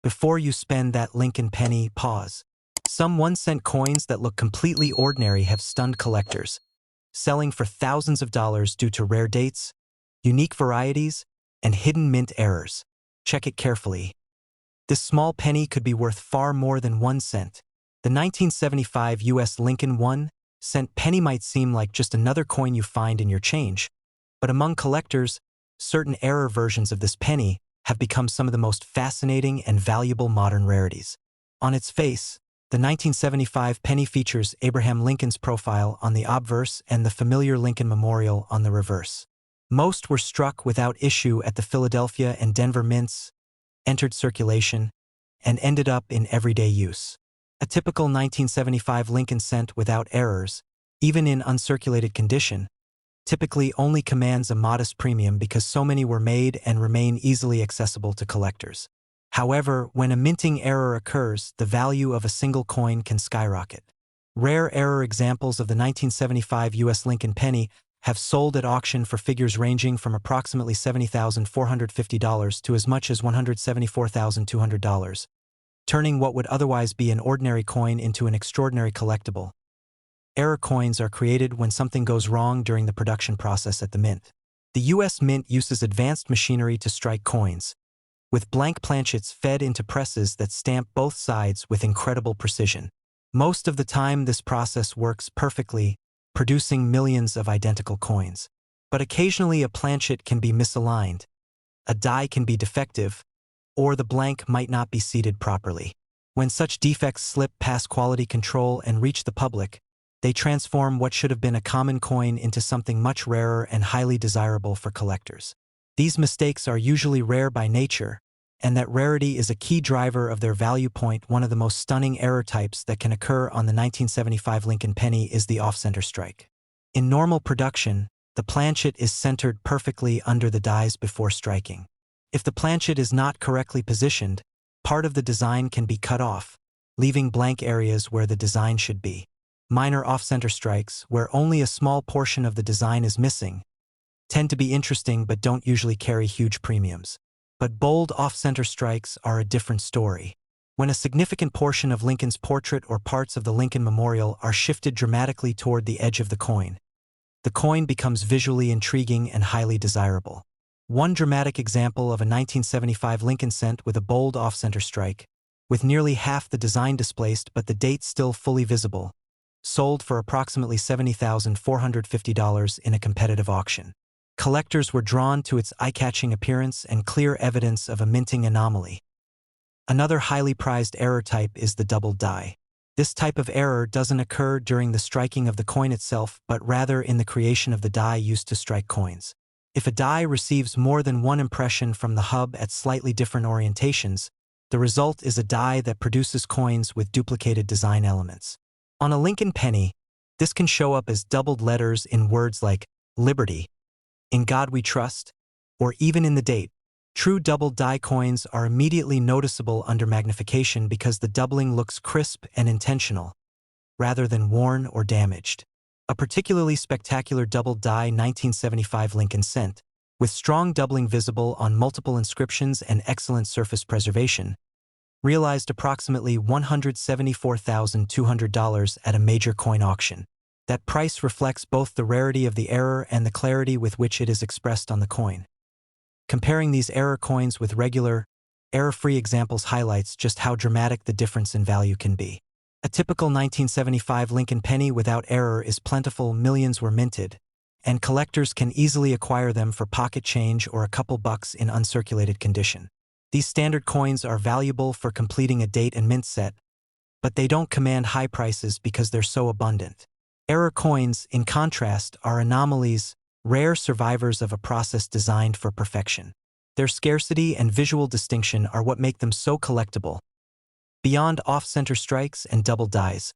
Before you spend that Lincoln penny, pause. Some 1-cent coins that look completely ordinary have stunned collectors, selling for thousands of dollars due to rare dates, unique varieties, and hidden mint errors. Check it carefully. This small penny could be worth far more than 1 cent. The 1975 U.S. Lincoln 1-cent penny might seem like just another coin you find in your change, but among collectors, certain error versions of this penny have become some of the most fascinating and valuable modern rarities. On its face, the 1975 penny features Abraham Lincoln's profile on the obverse and the familiar Lincoln Memorial on the reverse. Most were struck without issue at the Philadelphia and Denver mints, entered circulation, and ended up in everyday use. A typical 1975 Lincoln cent without errors, even in uncirculated condition, typically only commands a modest premium because so many were made and remain easily accessible to collectors. However, when a minting error occurs, the value of a single coin can skyrocket. Rare error examples of the 1975 U.S. Lincoln penny have sold at auction for figures ranging from approximately $70,450 to as much as $174,200, turning what would otherwise be an ordinary coin into an extraordinary collectible. Error coins are created when something goes wrong during the production process at the mint. The U.S. Mint uses advanced machinery to strike coins, with blank planchets fed into presses that stamp both sides with incredible precision. Most of the time, this process works perfectly, producing millions of identical coins. But occasionally a planchet can be misaligned, a die can be defective, or the blank might not be seated properly. When such defects slip past quality control and reach the public, they transform what should have been a common coin into something much rarer and highly desirable for collectors. These mistakes are usually rare by nature, and that rarity is a key driver of their value point. One of the most stunning error types that can occur on the 1975 Lincoln penny is the off-center strike. In normal production, the planchet is centered perfectly under the dies before striking. If the planchet is not correctly positioned, part of the design can be cut off, leaving blank areas where the design should be. Minor off-center strikes, where only a small portion of the design is missing, tend to be interesting but don't usually carry huge premiums. But bold off-center strikes are a different story. When a significant portion of Lincoln's portrait or parts of the Lincoln Memorial are shifted dramatically toward the edge of the coin becomes visually intriguing and highly desirable. One dramatic example of a 1975 Lincoln cent with a bold off-center strike, with nearly half the design displaced but the date still fully visible, sold for approximately $70,450 in a competitive auction. Collectors were drawn to its eye-catching appearance and clear evidence of a minting anomaly. Another highly prized error type is the doubled die. This type of error doesn't occur during the striking of the coin itself, but rather in the creation of the die used to strike coins. If a die receives more than one impression from the hub at slightly different orientations, the result is a die that produces coins with duplicated design elements. On a Lincoln penny, this can show up as doubled letters in words like Liberty, In God We Trust, or even in the date. True doubled die coins are immediately noticeable under magnification because the doubling looks crisp and intentional, rather than worn or damaged. A particularly spectacular doubled die 1975 Lincoln cent, with strong doubling visible on multiple inscriptions and excellent surface preservation, realized approximately $174,200 at a major coin auction. That price reflects both the rarity of the error and the clarity with which it is expressed on the coin. Comparing these error coins with regular, error-free examples highlights just how dramatic the difference in value can be. A typical 1975 Lincoln penny without error is plentiful. Millions were minted, and collectors can easily acquire them for pocket change or a couple bucks in uncirculated condition. These standard coins are valuable for completing a date and mint set, but they don't command high prices because they're so abundant. Error coins, in contrast, are anomalies, rare survivors of a process designed for perfection. Their scarcity and visual distinction are what make them so collectible. Beyond off-center strikes and double dies,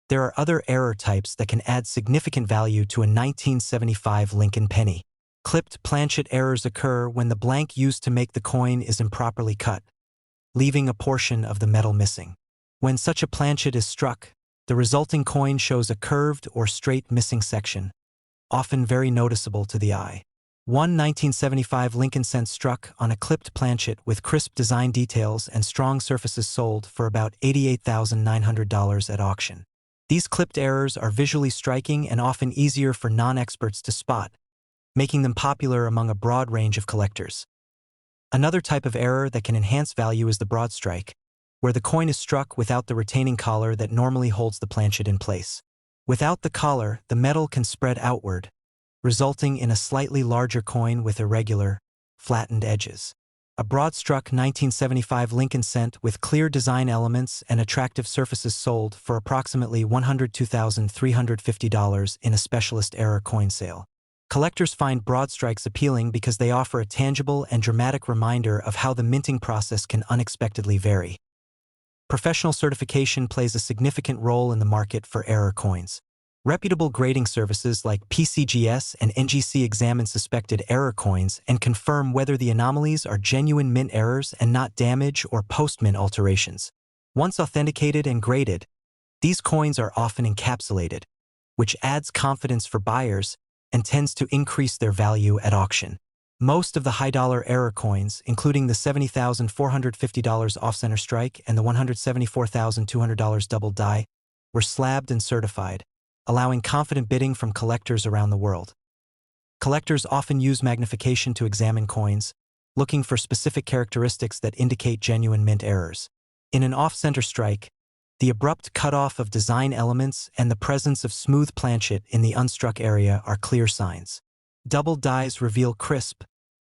there are other error types that can add significant value to a 1975 Lincoln penny. Clipped planchet errors occur when the blank used to make the coin is improperly cut, leaving a portion of the metal missing. When such a planchet is struck, the resulting coin shows a curved or straight missing section, often very noticeable to the eye. One 1975 Lincoln cent struck on a clipped planchet with crisp design details and strong surfaces sold for about $88,900 at auction. These clipped errors are visually striking and often easier for non-experts to spot, making them popular among a broad range of collectors. Another type of error that can enhance value is the broad strike, where the coin is struck without the retaining collar that normally holds the planchet in place. Without the collar, the metal can spread outward, resulting in a slightly larger coin with irregular, flattened edges. A broad-struck 1975 Lincoln cent with clear design elements and attractive surfaces sold for approximately $102,350 in a specialist error coin sale. Collectors find broad strikes appealing because they offer a tangible and dramatic reminder of how the minting process can unexpectedly vary. Professional certification plays a significant role in the market for error coins. Reputable grading services like PCGS and NGC examine suspected error coins and confirm whether the anomalies are genuine mint errors and not damage or post-mint alterations. Once authenticated and graded, these coins are often encapsulated, which adds confidence for buyers and tends to increase their value at auction. Most of the high-dollar error coins, including the $70,450 off-center strike and the $174,200 double die, were slabbed and certified, allowing confident bidding from collectors around the world. Collectors often use magnification to examine coins, looking for specific characteristics that indicate genuine mint errors. In an off-center strike, the abrupt cutoff of design elements and the presence of smooth planchet in the unstruck area are clear signs. Double dies reveal crisp,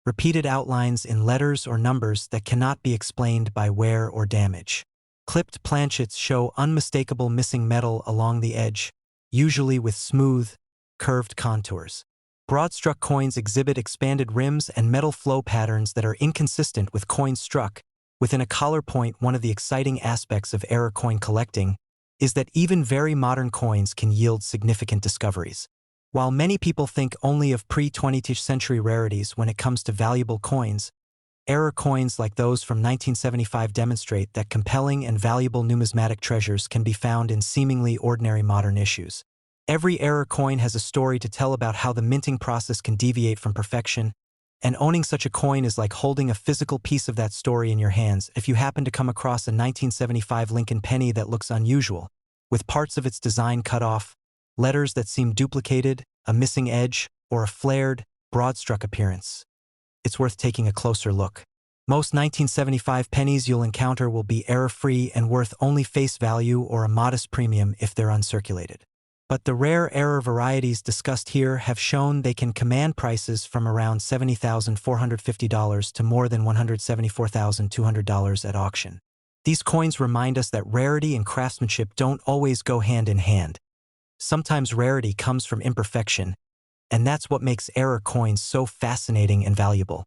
repeated outlines in letters or numbers that cannot be explained by wear or damage. Clipped planchets show unmistakable missing metal along the edge, usually with smooth, curved contours. Broad-struck coins exhibit expanded rims and metal flow patterns that are inconsistent with coins struck within a collar point. One of the exciting aspects of error coin collecting is that even very modern coins can yield significant discoveries. While many people think only of pre-20th century rarities when it comes to valuable coins, error coins like those from 1975 demonstrate that compelling and valuable numismatic treasures can be found in seemingly ordinary modern issues. Every error coin has a story to tell about how the minting process can deviate from perfection, and owning such a coin is like holding a physical piece of that story in your hands. If you happen to come across a 1975 Lincoln penny that looks unusual, with parts of its design cut off, letters that seem duplicated, a missing edge, or a flared, broad-struck appearance, it's worth taking a closer look. Most 1975 pennies you'll encounter will be error-free and worth only face value or a modest premium if they're uncirculated. But the rare error varieties discussed here have shown they can command prices from around $70,450 to more than $174,200 at auction. These coins remind us that rarity and craftsmanship don't always go hand in hand. Sometimes rarity comes from imperfection, and that's what makes error coins so fascinating and valuable.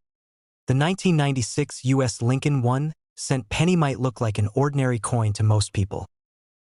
The 1996 U.S. Lincoln 1-cent penny might look like an ordinary coin to most people.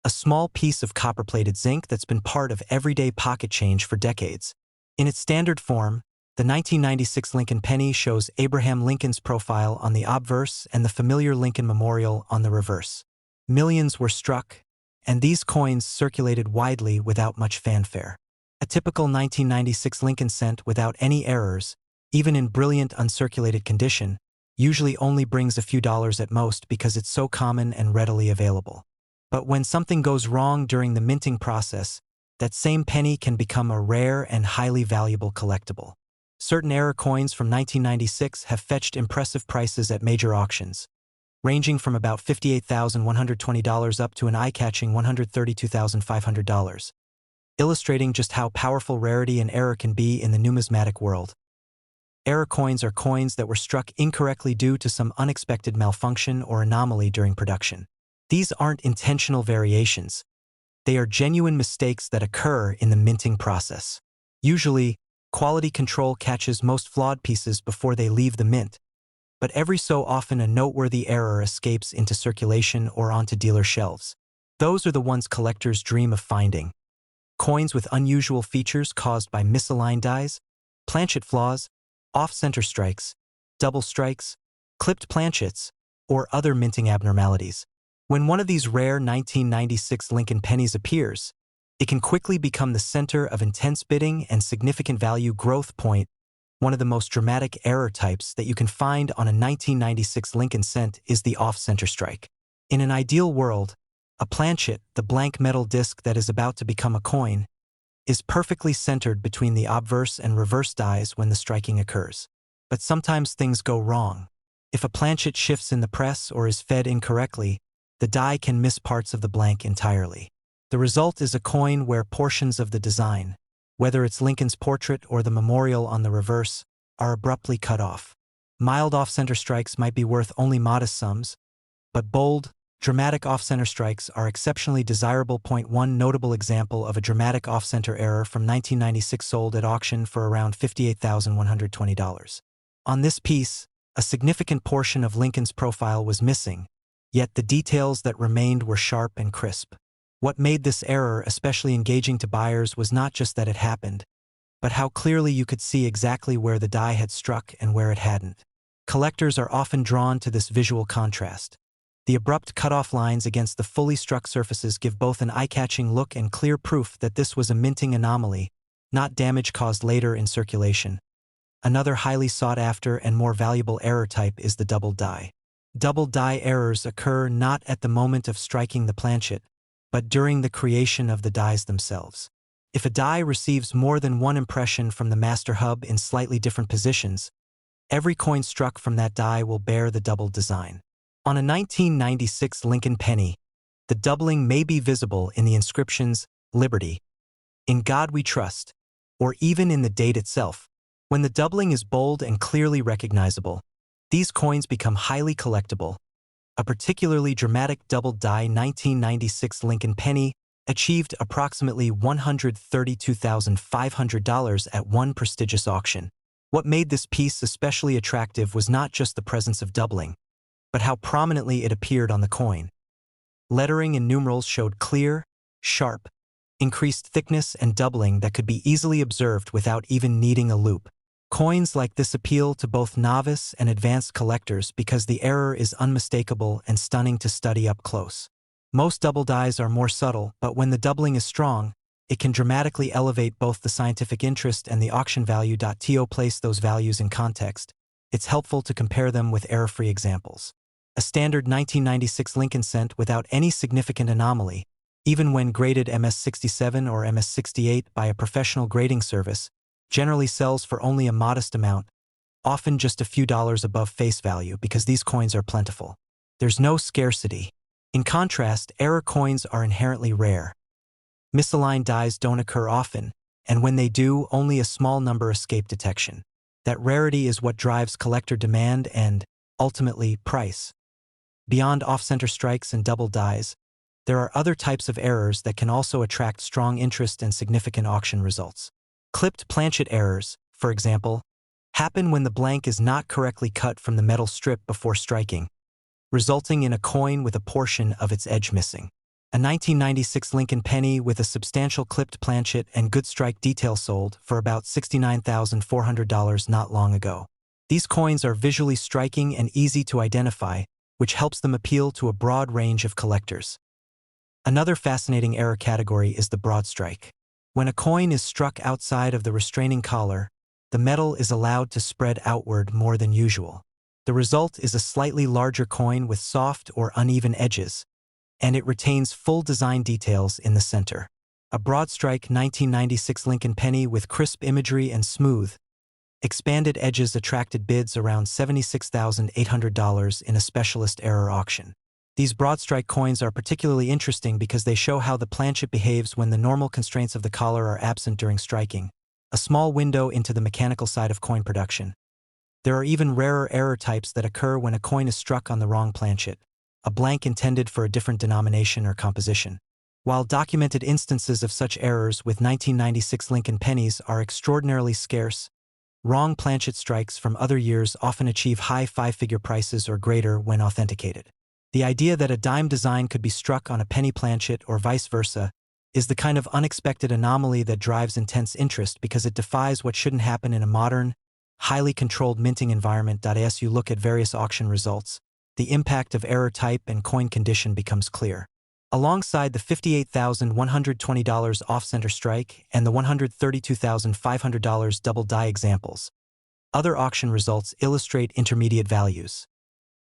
A small piece of copper-plated zinc that's been part of everyday pocket change for decades. In its standard form, the 1996 Lincoln penny shows Abraham Lincoln's profile on the obverse and the familiar Lincoln Memorial on the reverse. Millions were struck, and these coins circulated widely without much fanfare. A typical 1996 Lincoln cent without any errors, even in brilliant uncirculated condition, usually only brings a few dollars at most because it's so common and readily available. But when something goes wrong during the minting process, that same penny can become a rare and highly valuable collectible. Certain error coins from 1996 have fetched impressive prices at major auctions, ranging from about $58,120 up to an eye-catching $132,500, illustrating just how powerful rarity and error can be in the numismatic world. Error coins are coins that were struck incorrectly due to some unexpected malfunction or anomaly during production. These aren't intentional variations. They are genuine mistakes that occur in the minting process. Usually, quality control catches most flawed pieces before they leave the mint, but every so often a noteworthy error escapes into circulation or onto dealer shelves. Those are the ones collectors dream of finding. Coins with unusual features caused by misaligned dies, planchet flaws, off-center strikes, double strikes, clipped planchets, or other minting abnormalities. When one of these rare 1996 Lincoln pennies appears, it can quickly become the center of intense bidding and significant value growth point One of the most dramatic error types that you can find on a 1996 Lincoln cent is the off-center strike. In an ideal world, a planchet, the blank metal disc that is about to become a coin, is perfectly centered between the obverse and reverse dies when the striking occurs. But sometimes things go wrong. If a planchet shifts in the press or is fed incorrectly, the die can miss parts of the blank entirely. The result is a coin where portions of the design, whether it's Lincoln's portrait or the memorial on the reverse, are abruptly cut off. Mild off-center strikes might be worth only modest sums, but bold, dramatic off-center strikes are exceptionally desirable. One notable example of a dramatic off-center error from 1996 sold at auction for around $58,120. On this piece, a significant portion of Lincoln's profile was missing, yet the details that remained were sharp and crisp. What made this error especially engaging to buyers was not just that it happened, but how clearly you could see exactly where the die had struck and where it hadn't. Collectors are often drawn to this visual contrast. The abrupt cutoff lines against the fully struck surfaces give both an eye-catching look and clear proof that this was a minting anomaly, not damage caused later in circulation. Another highly sought-after and more valuable error type is the double die. Double die errors occur not at the moment of striking the planchet, but during the creation of the dies themselves. If a die receives more than one impression from the master hub in slightly different positions, every coin struck from that die will bear the double design. On a 1996 Lincoln penny, the doubling may be visible in the inscriptions "Liberty," "In God We Trust," or even in the date itself. When the doubling is bold and clearly recognizable, these coins become highly collectible. A particularly dramatic double die 1996 Lincoln penny achieved approximately $132,500 at one prestigious auction. What made this piece especially attractive was not just the presence of doubling, but how prominently it appeared on the coin. Lettering and numerals showed clear, sharp, increased thickness and doubling that could be easily observed without even needing a loupe. Coins like this appeal to both novice and advanced collectors because the error is unmistakable and stunning to study up close. Most double dies are more subtle, but when the doubling is strong, it can dramatically elevate both the scientific interest and the auction value. To place those values in context, it's helpful to compare them with error-free examples. A standard 1996 Lincoln cent without any significant anomaly, even when graded MS-67 or MS-68 by a professional grading service, generally sells for only a modest amount, often just a few dollars above face value because these coins are plentiful. There's no scarcity. In contrast, error coins are inherently rare. Misaligned dies don't occur often, and when they do, only a small number escape detection. That rarity is what drives collector demand and, ultimately, price. Beyond off-center strikes and double dies, there are other types of errors that can also attract strong interest and significant auction results. Clipped planchet errors, for example, happen when the blank is not correctly cut from the metal strip before striking, resulting in a coin with a portion of its edge missing. A 1996 Lincoln penny with a substantial clipped planchet and good strike detail sold for about $69,400 not long ago. These coins are visually striking and easy to identify, which helps them appeal to a broad range of collectors. Another fascinating error category is the broad strike. When a coin is struck outside of the restraining collar, the metal is allowed to spread outward more than usual. The result is a slightly larger coin with soft or uneven edges, and it retains full design details in the center. A broad strike 1996 Lincoln penny with crisp imagery and smooth, expanded edges attracted bids around $76,800 in a specialist error auction. These broad strike coins are particularly interesting because they show how the planchet behaves when the normal constraints of the collar are absent during striking, a small window into the mechanical side of coin production. There are even rarer error types that occur when a coin is struck on the wrong planchet, a blank intended for a different denomination or composition. While documented instances of such errors with 1996 Lincoln pennies are extraordinarily scarce, wrong planchet strikes from other years often achieve high five-figure prices or greater when authenticated. The idea that a dime design could be struck on a penny planchet or vice versa is the kind of unexpected anomaly that drives intense interest because it defies what shouldn't happen in a modern, highly controlled minting environment. As you look at various auction results, the impact of error type and coin condition becomes clear. Alongside the $58,120 off-center strike and the $132,500 double die examples, Other auction results illustrate intermediate values.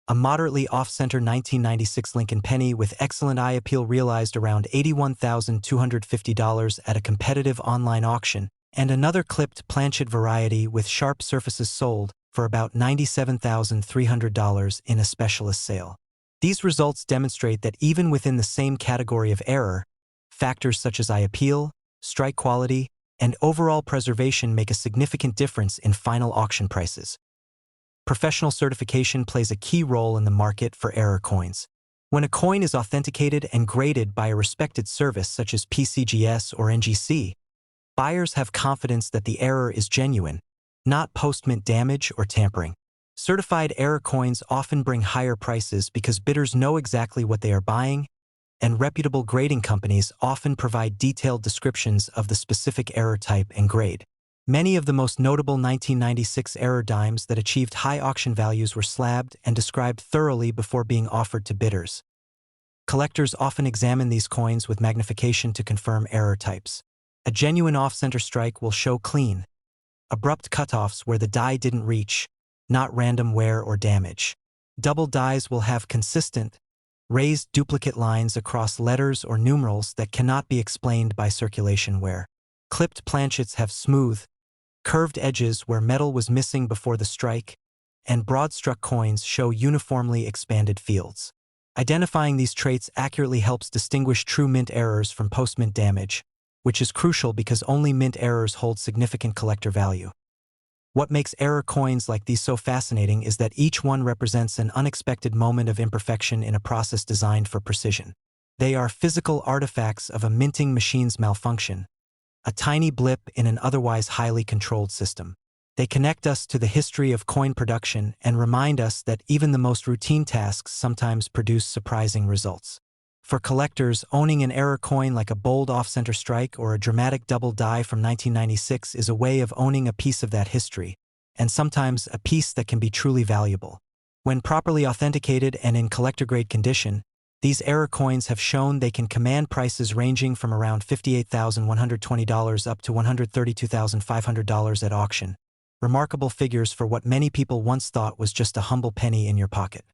A moderately off-center 1996 Lincoln penny with excellent eye appeal realized around $81,250 at a competitive online auction, and another clipped planchet variety with sharp surfaces sold for about $97,300 in a specialist sale. These results demonstrate that even within the same category of error, factors such as eye appeal, strike quality, and overall preservation make a significant difference in final auction prices. Professional certification plays a key role in the market for error coins. When a coin is authenticated and graded by a respected service such as PCGS or NGC, buyers have confidence that the error is genuine, not post-mint damage or tampering. Certified error coins often bring higher prices because bidders know exactly what they are buying, and reputable grading companies often provide detailed descriptions of the specific error type and grade. Many of the most notable 1996 error dimes that achieved high auction values were slabbed and described thoroughly before being offered to bidders. Collectors often examine these coins with magnification to confirm error types. A genuine off-center strike will show clean, abrupt cutoffs where the die didn't reach, not random wear or damage. Double dies will have consistent, raised duplicate lines across letters or numerals that cannot be explained by circulation wear. Clipped planchets have smooth, curved edges where metal was missing before the strike, and broad-struck coins show uniformly expanded fields. Identifying these traits accurately helps distinguish true mint errors from post-mint damage, which is crucial because only mint errors hold significant collector value. What makes error coins like these so fascinating is that each one represents an unexpected moment of imperfection in a process designed for precision. They are physical artifacts of a minting machine's malfunction, a tiny blip in an otherwise highly controlled system. They connect us to the history of coin production and remind us that even the most routine tasks sometimes produce surprising results. For collectors, owning an error coin like a bold off-center strike or a dramatic double die from 1996 is a way of owning a piece of that history, and sometimes a piece that can be truly valuable. When properly authenticated and in collector-grade condition, these error coins have shown they can command prices ranging from around $58,120 up to $132,500 at auction. Remarkable figures for what many people once thought was just a humble penny in your pocket.